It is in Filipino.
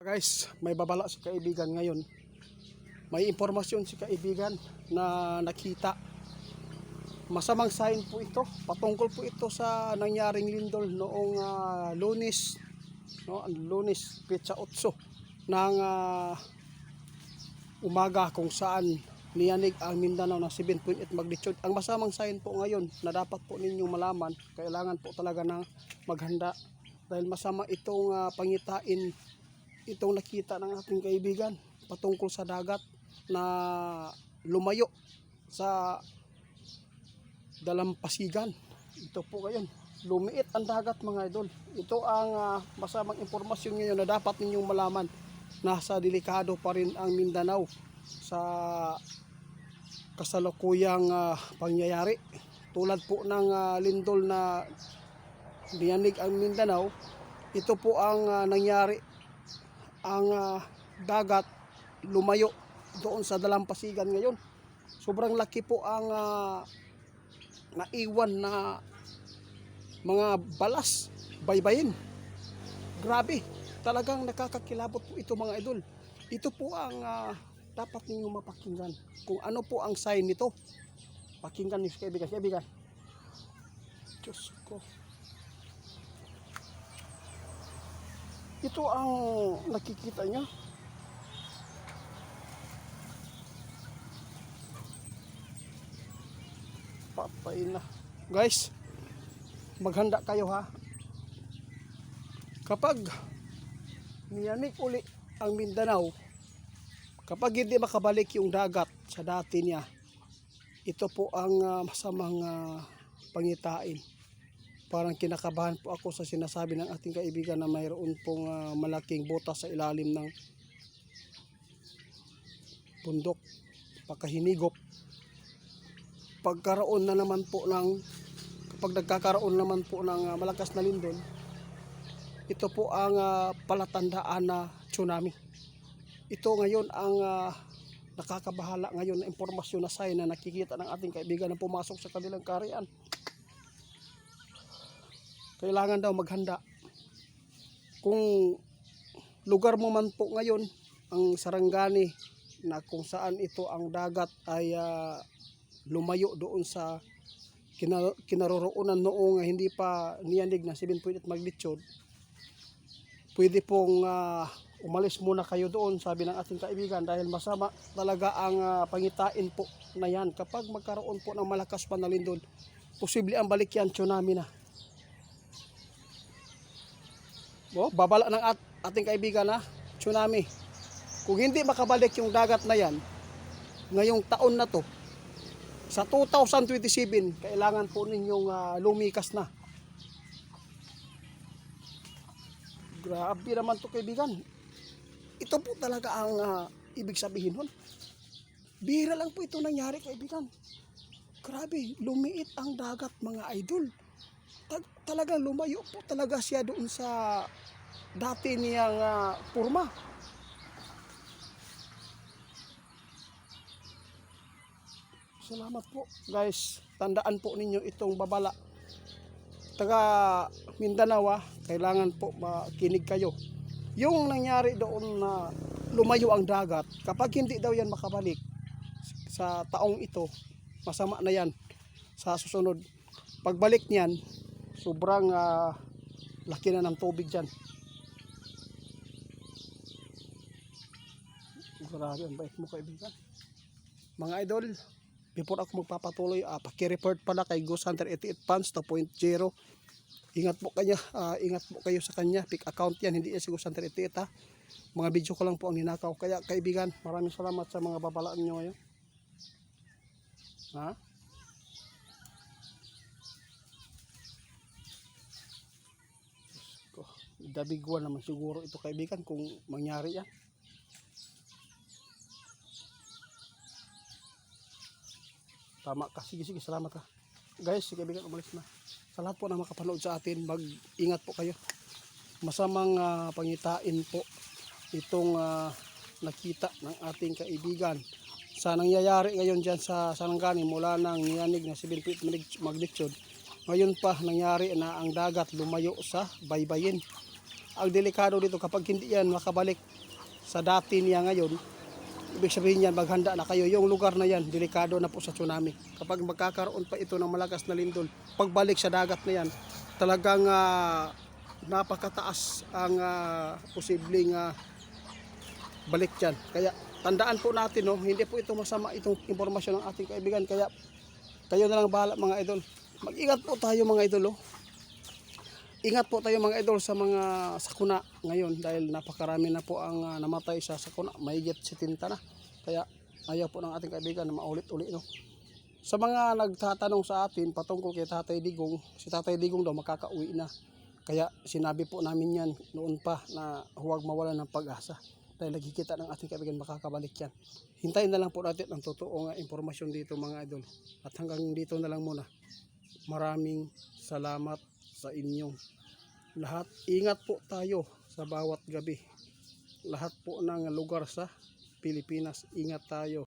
Guys, may babala si kaibigan ngayon. May impormasyon si kaibigan na nakita. Masamang sign po ito. Patungkol po ito sa nangyaring lindol noong Lunes, no? Lunes, Petsa 8 ng umaga, kung saan niyanig ang Mindanao ng 7.8 magnitude. Ang masamang sign po ngayon na dapat po ninyong malaman, kailangan po talaga na maghanda dahil masama itong pangitain, itong nakita ng ating kaibigan patungkol sa dagat na lumayo sa dalampasigan. Ito po ngayon, lumiit ang dagat mga idol. Ito ang masamang impormasyon ngayon na dapat ninyong malaman. Nasa delikado pa rin ang Mindanao sa kasalukuyang pangyayari. Tulad po ng lindol na niyanig ang Mindanao, ito po ang nangyari. Ang dagat lumayo doon sa dalampasigan ngayon. Sobrang laki po ang naiwan na mga balas, baybayin. Grabe, talagang nakakakilabot po ito mga idol. Ito po ang dapat ninyong mapakinggan. Kung ano po ang sign nito, pakinggan niyo kaibigan. Diyos ko. Ito ang nakikita niya. Patay na. Guys, maghanda kayo ha. Kapag niyanig uli ang Mindanao, kapag hindi makabalik yung dagat sa dati niya, ito po ang masamang pangitain. Parang kinakabahan po ako sa sinasabi ng ating kaibigan na mayroon pong malaking butas sa ilalim ng bundok, pagkahinigop. Kapag nagkakaroon naman po ng malakas na lindol, ito po ang palatandaan na tsunami. Ito ngayon ang nakakabahala ngayon na impormasyon na sign na nakikita ng ating kaibigan na pumasok sa kanilang kaharian. Kailangan daw maghanda. Kung lugar mo man po ngayon, ang Sarangani, na kung saan ito ang dagat ay lumayo doon sa kinaroroonan noong hindi pa niyanig na 7.8 magnitude, pwede pong umalis muna kayo doon, sabi ng ating kaibigan, dahil masama talaga ang pangitain po na yan. Kapag magkaroon po ng malakas pa na lindol, posible ang balik yan tsunami na. Babala ng ating kaibigan na tsunami. Kung hindi makabalik yung dagat na yan ngayong taon na to, sa 2027, kailangan po ninyong lumikas na. Grabe naman to kaibigan. Ito po talaga ang ibig sabihin nun. Bihira lang po ito nangyari kaibigan. Grabe, lumiit ang dagat mga idol. Talagang lumayo po talaga siya doon sa dati niyang purma. Salamat po guys. Tandaan po ninyo itong babala. Taga Mindanao, kailangan po makinig kayo. Yung nangyari doon na lumayo ang dagat, kapag hindi daw yan makabalik sa taong ito, masama na yan sa susunod. Pagbalik niyan, sobrang laki na ng tubig dyan. Grabe, ang bait mo kaibigan. Mga idol, before ako magpapatuloy, paki-report pala kay Ghost Hunter 88 Fans 2.0. Ingat po kayo sa kanya. Pick account yan, hindi yan si Ghost Hunter 88 ha. Mga video ko lang po ang ninakaw. Kaya kaibigan, maraming salamat sa mga babalaan nyo ngayon. Ha? Dabigwan naman siguro ito kaibigan kung mangyari yan. Tama ka. Sige, salamat ka. Guys, sige kaibigan, umalis na. Sa lahat po na makapanood sa atin, mag-ingat po kayo. Masamang pangitain po itong nakita ng ating kaibigan sa nangyayari ngayon dyan sa Sarangani mula nang niyanig na 7.8 magnitude. Ngayon pa nangyari na ang dagat lumayo sa baybayin. ang delikado dito kapag hindi yan makabalik sa dati niya ngayon, ibig sabihin yan, maghanda na kayo. Yung lugar na yan, delikado na po sa tsunami. Kapag magkakaroon pa ito ng malakas na lindol, pagbalik sa dagat na yan, talagang napakataas ang posibleng balik dyan. Kaya tandaan po natin, no, hindi po ito masama itong impormasyon ng ating kaibigan. Kaya kayo na lang bahala mga idol. Mag-ingat po tayo mga idol. Oh. Ingat po tayo mga idol sa mga sakuna ngayon dahil napakarami na po ang namatay sa sakuna. Mahigit 70 na. Kaya ayaw po ng ating kaibigan na maulit-uli. No? Sa mga nagtatanong sa atin patungkol kay Tatay Digong, si Tatay Digong daw makakauwi na. Kaya sinabi po namin yan noon pa na huwag mawalan ng pag-asa. Dahil nakikita ng ating kaibigan makakabalik yan. Hintayin na lang po natin ang totoong impormasyon dito mga idol. At hanggang dito na lang muna. Maraming salamat sa inyong lahat. Ingat po tayo sa bawat gabi. Lahat po ng lugar sa Pilipinas, ingat tayo.